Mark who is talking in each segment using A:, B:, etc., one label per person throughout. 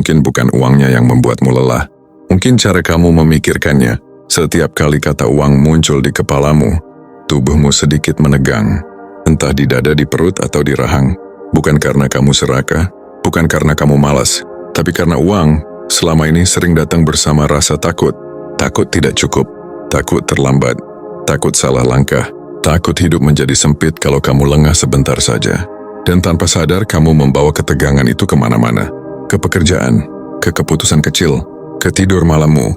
A: Mungkin bukan uangnya yang membuatmu lelah. Mungkin cara kamu memikirkannya. Setiap kali kata uang muncul di kepalamu, tubuhmu sedikit menegang. Entah di dada, di perut, atau di rahang. Bukan karena kamu serakah, bukan karena kamu malas, tapi karena uang selama ini sering datang bersama rasa takut. Takut tidak cukup, takut terlambat, takut salah langkah, takut hidup menjadi sempit kalau kamu lengah sebentar saja. Dan tanpa sadar kamu membawa ketegangan itu kemana-mana. Ke pekerjaan, ke keputusan kecil, ke tidur malammu.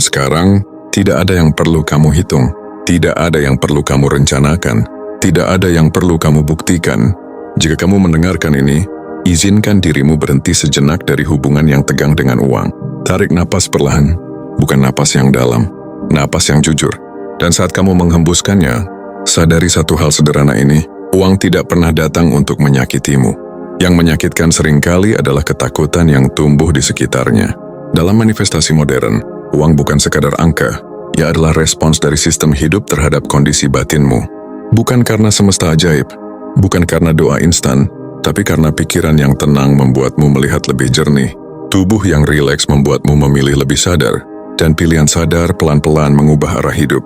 A: Sekarang, tidak ada yang perlu kamu hitung. Tidak ada yang perlu kamu rencanakan. Tidak ada yang perlu kamu buktikan. Jika kamu mendengarkan ini, izinkan dirimu berhenti sejenak dari hubungan yang tegang dengan uang. Tarik napas perlahan, bukan napas yang dalam, napas yang jujur. Dan saat kamu menghembuskannya, sadari satu hal sederhana ini, uang tidak pernah datang untuk menyakitimu. Yang menyakitkan seringkali adalah ketakutan yang tumbuh di sekitarnya. Dalam manifestasi modern, uang bukan sekadar angka, ia adalah respons dari sistem hidup terhadap kondisi batinmu. Bukan karena semesta ajaib, bukan karena doa instan, tapi karena pikiran yang tenang membuatmu melihat lebih jernih. Tubuh yang rileks membuatmu memilih lebih sadar, dan pilihan sadar pelan-pelan mengubah arah hidup.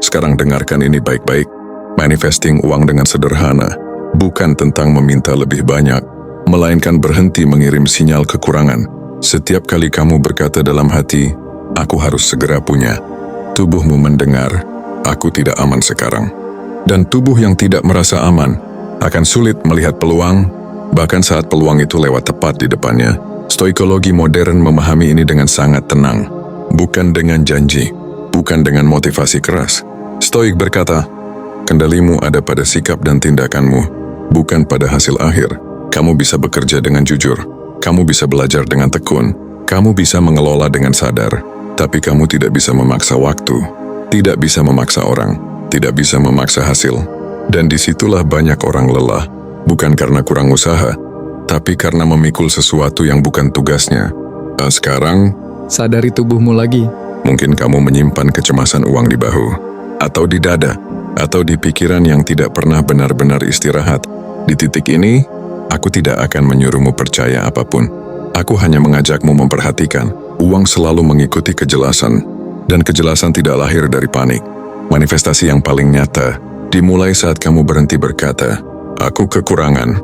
A: Sekarang dengarkan ini baik-baik. Manifesting uang dengan sederhana, bukan tentang meminta lebih banyak, melainkan berhenti mengirim sinyal kekurangan. Setiap kali kamu berkata dalam hati, aku harus segera punya, tubuhmu mendengar, aku tidak aman sekarang. Dan tubuh yang tidak merasa aman akan sulit melihat peluang, bahkan saat peluang itu lewat tepat di depannya. Stoikologi modern memahami ini dengan sangat tenang, bukan dengan janji, bukan dengan motivasi keras. Stoik berkata, kendalimu ada pada sikap dan tindakanmu, bukan pada hasil akhir. Kamu bisa bekerja dengan jujur, kamu bisa belajar dengan tekun, kamu bisa mengelola dengan sadar, tapi kamu tidak bisa memaksa waktu, tidak bisa memaksa orang, tidak bisa memaksa hasil. Dan disitulah banyak orang lelah, bukan karena kurang usaha, tapi karena memikul sesuatu yang bukan tugasnya. Sekarang,
B: Sadari tubuhmu lagi.
A: mungkin kamu menyimpan kecemasan uang di bahu, atau di dada, atau di pikiran yang tidak pernah benar-benar istirahat. Di titik ini, aku tidak akan menyuruhmu percaya apapun. Aku hanya mengajakmu memperhatikan. Uang selalu mengikuti kejelasan, dan kejelasan tidak lahir dari panik. Manifestasi yang paling nyata dimulai saat kamu berhenti berkata, aku kekurangan,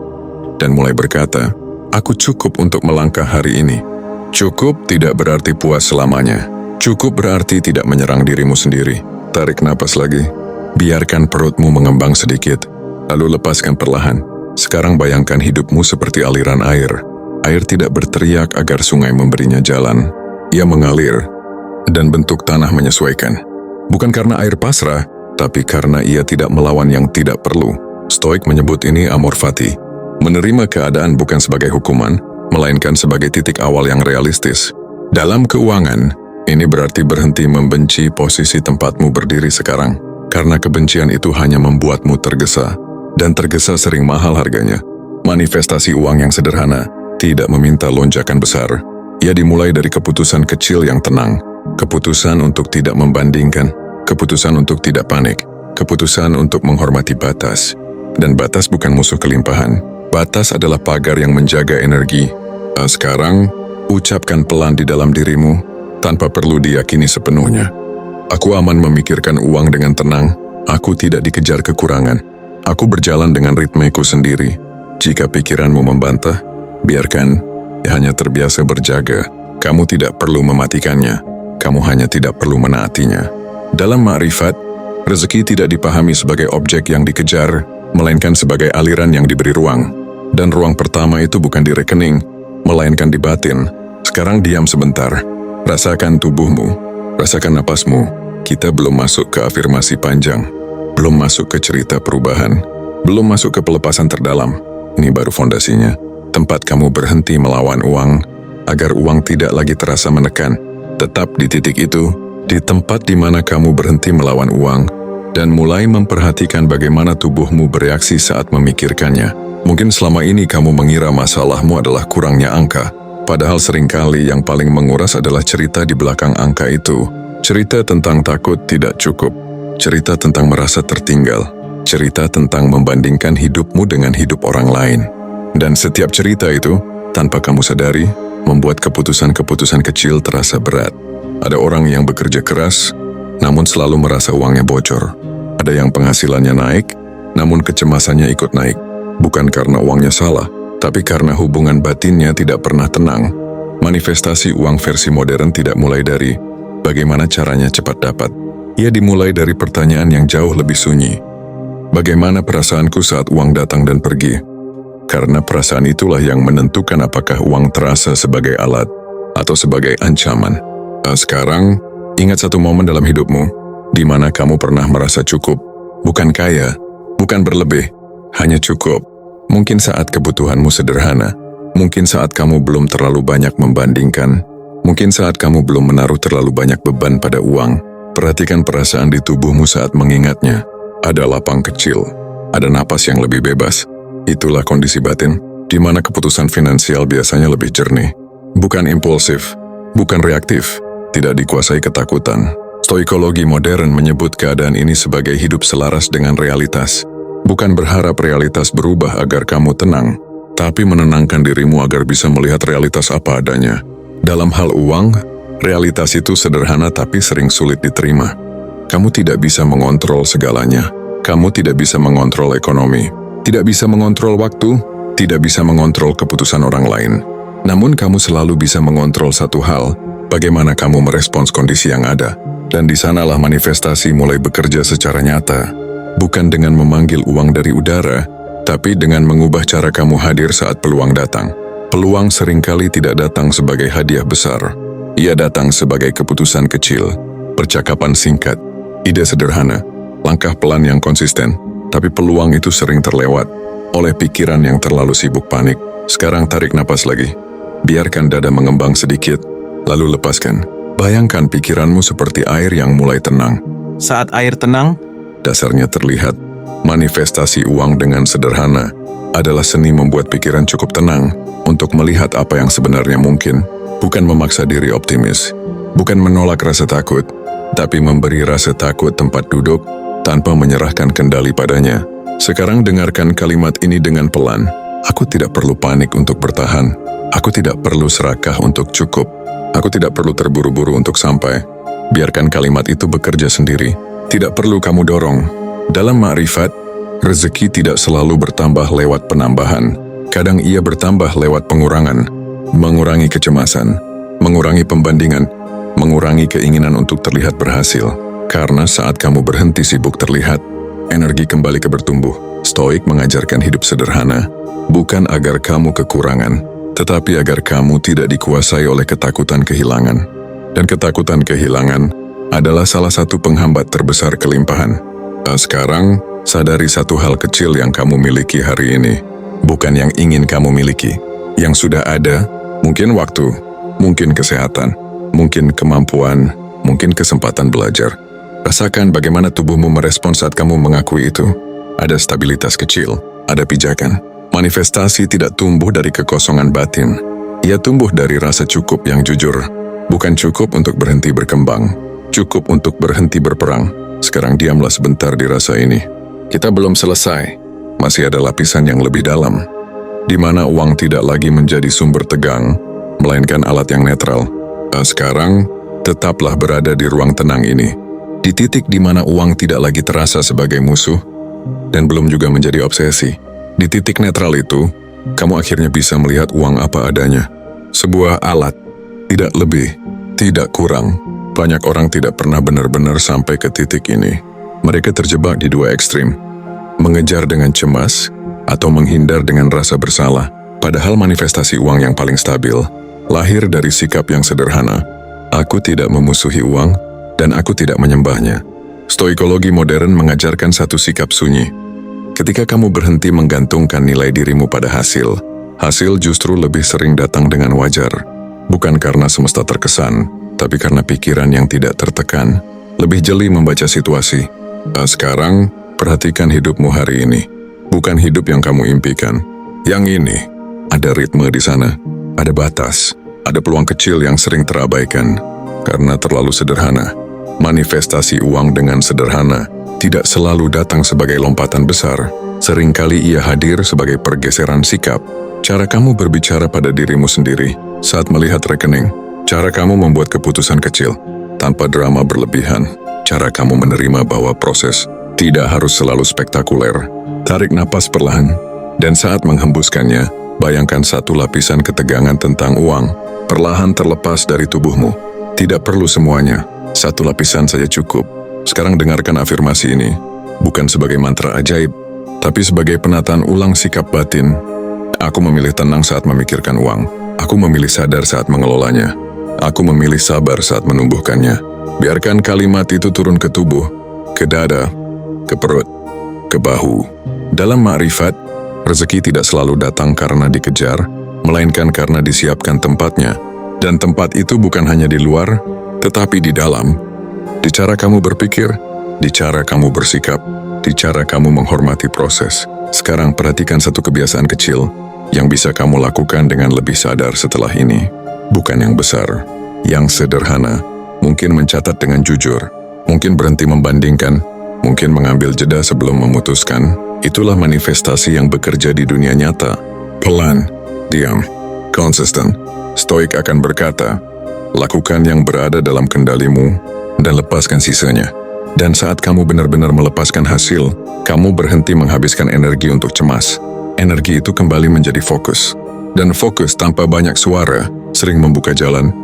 A: dan mulai berkata, aku cukup untuk melangkah hari ini. Cukup tidak berarti puas selamanya. Cukup berarti tidak menyerang dirimu sendiri. Tarik napas lagi. Biarkan perutmu mengembang sedikit, lalu lepaskan perlahan. Sekarang bayangkan hidupmu seperti aliran air. Air tidak berteriak agar sungai memberinya jalan. Ia mengalir, dan bentuk tanah menyesuaikan. Bukan karena air pasrah, tapi karena ia tidak melawan yang tidak perlu. Stoik menyebut ini amor fati. Menerima keadaan bukan sebagai hukuman, melainkan sebagai titik awal yang realistis. Dalam keuangan, ini berarti berhenti membenci posisi tempatmu berdiri sekarang. Karena kebencian itu hanya membuatmu tergesa. Dan tergesa sering mahal harganya. Manifestasi uang yang sederhana tidak meminta lonjakan besar. Ia dimulai dari keputusan kecil yang tenang. Keputusan untuk tidak membandingkan. Keputusan untuk tidak panik. Keputusan untuk menghormati batas. Dan batas bukan musuh kelimpahan. Batas adalah pagar yang menjaga energi. Sekarang, ucapkan pelan di dalam dirimu tanpa perlu diyakini sepenuhnya. Aku aman memikirkan uang dengan tenang. Aku tidak dikejar kekurangan. Aku berjalan dengan ritmeku sendiri. Jika pikiranmu membantah, biarkan. Dia hanya terbiasa berjaga. Kamu tidak perlu mematikannya. Kamu hanya tidak perlu menaatinya. Dalam ma'rifat, rezeki tidak dipahami sebagai objek yang dikejar, melainkan sebagai aliran yang diberi ruang. Dan ruang pertama itu bukan di rekening, melainkan di batin. Sekarang diam sebentar. Rasakan tubuhmu. Rasakan napasmu. Kita belum masuk ke afirmasi panjang. Belum masuk ke cerita perubahan, belum masuk ke pelepasan terdalam. Ini baru fondasinya. Tempat kamu berhenti melawan uang, agar uang tidak lagi terasa menekan. Tetap di titik itu, di tempat di mana kamu berhenti melawan uang, dan mulai memperhatikan bagaimana tubuhmu bereaksi saat memikirkannya. Mungkin selama ini kamu mengira masalahmu adalah kurangnya angka, padahal seringkali yang paling menguras adalah cerita di belakang angka itu. Cerita tentang takut tidak cukup. Cerita tentang merasa tertinggal, cerita tentang membandingkan hidupmu dengan hidup orang lain. Dan setiap cerita itu, tanpa kamu sadari, membuat keputusan-keputusan kecil terasa berat. Ada orang yang bekerja keras, namun selalu merasa uangnya bocor. Ada yang penghasilannya naik, namun kecemasannya ikut naik. Bukan karena uangnya salah, tapi karena hubungan batinnya tidak pernah tenang. Manifestasi uang versi modern tidak mulai dari bagaimana caranya cepat dapat. Ia dimulai dari pertanyaan yang jauh lebih sunyi. Bagaimana perasaanku saat uang datang dan pergi? Karena perasaan itulah yang menentukan apakah uang terasa sebagai alat atau sebagai ancaman. Sekarang, ingat satu momen dalam hidupmu di mana kamu pernah merasa cukup, bukan kaya, bukan berlebih, hanya cukup. Mungkin saat kebutuhanmu sederhana, mungkin saat kamu belum terlalu banyak membandingkan, mungkin saat kamu belum menaruh terlalu banyak beban pada uang. Perhatikan perasaan di tubuhmu saat mengingatnya. Ada lapang kecil, ada napas yang lebih bebas. Itulah kondisi batin, di mana keputusan finansial biasanya lebih jernih. Bukan impulsif, bukan reaktif, tidak dikuasai ketakutan. Stoikologi modern menyebut keadaan ini sebagai hidup selaras dengan realitas. Bukan berharap realitas berubah agar kamu tenang, tapi menenangkan dirimu agar bisa melihat realitas apa adanya. Dalam hal uang, realitas itu sederhana tapi sering sulit diterima. Kamu tidak bisa mengontrol segalanya. Kamu tidak bisa mengontrol ekonomi, tidak bisa mengontrol waktu, tidak bisa mengontrol keputusan orang lain. Namun kamu selalu bisa mengontrol satu hal, bagaimana kamu merespons kondisi yang ada. Dan di sanalah manifestasi mulai bekerja secara nyata. Bukan dengan memanggil uang dari udara, tapi dengan mengubah cara kamu hadir saat peluang datang. Peluang seringkali tidak datang sebagai hadiah besar. Ia datang sebagai keputusan kecil, percakapan singkat, ide sederhana, langkah pelan yang konsisten. Tapi peluang itu sering terlewat oleh pikiran yang terlalu sibuk panik. Sekarang tarik napas lagi. Biarkan dada mengembang sedikit, lalu lepaskan. Bayangkan pikiranmu seperti air yang mulai tenang.
C: Saat air tenang,
A: Dasarnya terlihat. Manifestasi uang dengan sederhana adalah seni membuat pikiran cukup tenang untuk melihat apa yang sebenarnya mungkin. Bukan memaksa diri optimis, bukan menolak rasa takut, tapi memberi rasa takut tempat duduk tanpa menyerahkan kendali padanya. Sekarang dengarkan kalimat ini dengan pelan. Aku tidak perlu panik untuk bertahan. Aku tidak perlu serakah untuk cukup. Aku tidak perlu terburu-buru untuk sampai. Biarkan kalimat itu bekerja sendiri. Tidak perlu kamu dorong. Dalam makrifat, rezeki tidak selalu bertambah lewat penambahan. Kadang ia bertambah lewat pengurangan. Mengurangi kecemasan, mengurangi pembandingan, mengurangi keinginan untuk terlihat berhasil. Karena saat kamu berhenti sibuk terlihat, energi kembali ke bertumbuh. Stoik mengajarkan hidup sederhana, bukan agar kamu kekurangan, tetapi agar kamu tidak dikuasai oleh ketakutan kehilangan. Dan ketakutan kehilangan adalah salah satu penghambat terbesar kelimpahan. Sekarang, sadari satu hal kecil yang kamu miliki hari ini, bukan yang ingin kamu miliki. Yang sudah ada, mungkin waktu, mungkin kesehatan, mungkin kemampuan, mungkin kesempatan belajar. Rasakan bagaimana tubuhmu merespons saat kamu mengakui itu. Ada stabilitas kecil, ada pijakan. Manifestasi tidak tumbuh dari kekosongan batin. Ia tumbuh dari rasa cukup yang jujur. Bukan cukup untuk berhenti berkembang, cukup untuk berhenti berperang. Sekarang diamlah sebentar di rasa ini. Kita belum selesai. Masih ada lapisan yang lebih dalam, di mana uang tidak lagi menjadi sumber tegang, melainkan alat yang netral. Sekarang, tetaplah berada di ruang tenang ini. Di titik di mana uang tidak lagi terasa sebagai musuh, dan belum juga menjadi obsesi. Di titik netral itu, kamu akhirnya bisa melihat uang apa adanya. Sebuah alat, tidak lebih, tidak kurang. Banyak orang tidak pernah benar-benar sampai ke titik ini. Mereka terjebak di dua ekstrim. Mengejar dengan cemas, atau menghindar dengan rasa bersalah. Padahal manifestasi uang yang paling stabil, lahir dari sikap yang sederhana. Aku tidak memusuhi uang, dan aku tidak menyembahnya. Stoikologi modern mengajarkan satu sikap sunyi. Ketika kamu berhenti menggantungkan nilai dirimu pada hasil, hasil justru lebih sering datang dengan wajar. Bukan karena semesta terkesan, tapi karena pikiran yang tidak tertekan, lebih jeli membaca situasi. Sekarang, perhatikan hidupmu hari ini. Bukan hidup yang kamu impikan. Yang ini, ada ritme di sana, ada batas, ada peluang kecil yang sering terabaikan, karena terlalu sederhana. Manifestasi uang dengan sederhana tidak selalu datang sebagai lompatan besar. Seringkali ia hadir sebagai pergeseran sikap. Cara kamu berbicara pada dirimu sendiri. Saat melihat rekening, cara kamu membuat keputusan kecil, tanpa drama berlebihan. Cara kamu menerima bahwa proses tidak harus selalu spektakuler. Tarik napas perlahan, dan saat menghembuskannya, bayangkan satu lapisan ketegangan tentang uang, perlahan terlepas dari tubuhmu. Tidak perlu semuanya, satu lapisan saja cukup. Sekarang dengarkan afirmasi ini, bukan sebagai mantra ajaib, tapi sebagai penataan ulang sikap batin. Aku memilih tenang saat memikirkan uang. Aku memilih sadar saat mengelolanya. Aku memilih sabar saat menumbuhkannya. Biarkan kalimat itu turun ke tubuh, ke dada, ke perut, ke bahu. Dalam ma'rifat, rezeki tidak selalu datang karena dikejar, melainkan karena disiapkan tempatnya. Dan tempat itu bukan hanya di luar, tetapi di dalam. Di cara kamu berpikir, di cara kamu bersikap, di cara kamu menghormati proses. Sekarang perhatikan satu kebiasaan kecil yang bisa kamu lakukan dengan lebih sadar setelah ini. Bukan yang besar, yang sederhana. Mungkin mencatat dengan jujur, mungkin berhenti membandingkan, mungkin mengambil jeda sebelum memutuskan. Itulah manifestasi yang bekerja di dunia nyata. Pelan, diam, konsisten. Stoik akan berkata, lakukan yang berada dalam kendalimu dan lepaskan sisanya. Dan saat kamu benar-benar melepaskan hasil, kamu berhenti menghabiskan energi untuk cemas. Energi itu kembali menjadi fokus. Dan fokus tanpa banyak suara sering membuka jalan.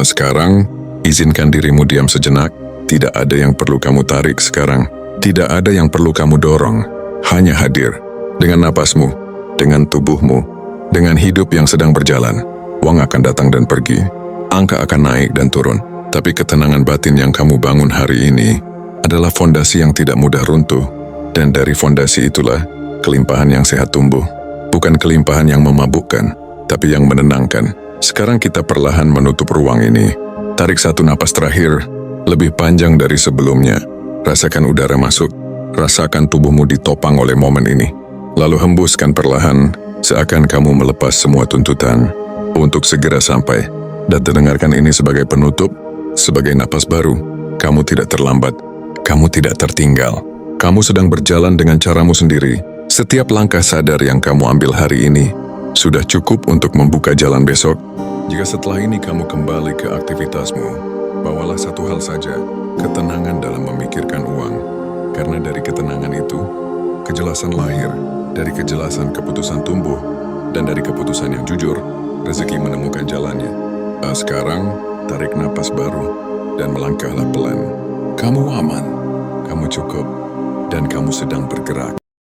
A: Sekarang, izinkan dirimu diam sejenak. Tidak ada yang perlu kamu tarik sekarang. Tidak ada yang perlu kamu dorong. Hanya hadir. Dengan napasmu, dengan tubuhmu, dengan hidup yang sedang berjalan. Uang akan datang dan pergi. Angka akan naik dan turun. Tapi ketenangan batin yang kamu bangun hari ini adalah fondasi yang tidak mudah runtuh. Dan dari fondasi itulah kelimpahan yang sehat tumbuh. Bukan kelimpahan yang memabukkan, tapi yang menenangkan. Sekarang kita perlahan menutup ruang ini. Tarik satu napas terakhir, lebih panjang dari sebelumnya. Rasakan udara masuk, rasakan tubuhmu ditopang oleh momen ini. Lalu hembuskan perlahan, seakan kamu melepas semua tuntutan untuk segera sampai. Dan dengarkan ini sebagai penutup, sebagai napas baru. Kamu tidak terlambat, kamu tidak tertinggal. Kamu sedang berjalan dengan caramu sendiri. Setiap langkah sadar yang kamu ambil hari ini sudah cukup untuk membuka jalan besok. Jika setelah ini kamu kembali ke aktivitasmu, bawalah satu hal saja, ketenangan dalam memikirkan uang. Karena dari ketenangan itu, kejelasan lahir, dari kejelasan keputusan tumbuh, dan dari keputusan yang jujur, rezeki menemukan jalannya. Sekarang, tarik napas baru, dan melangkahlah pelan. Kamu aman, kamu cukup, dan kamu sedang bergerak.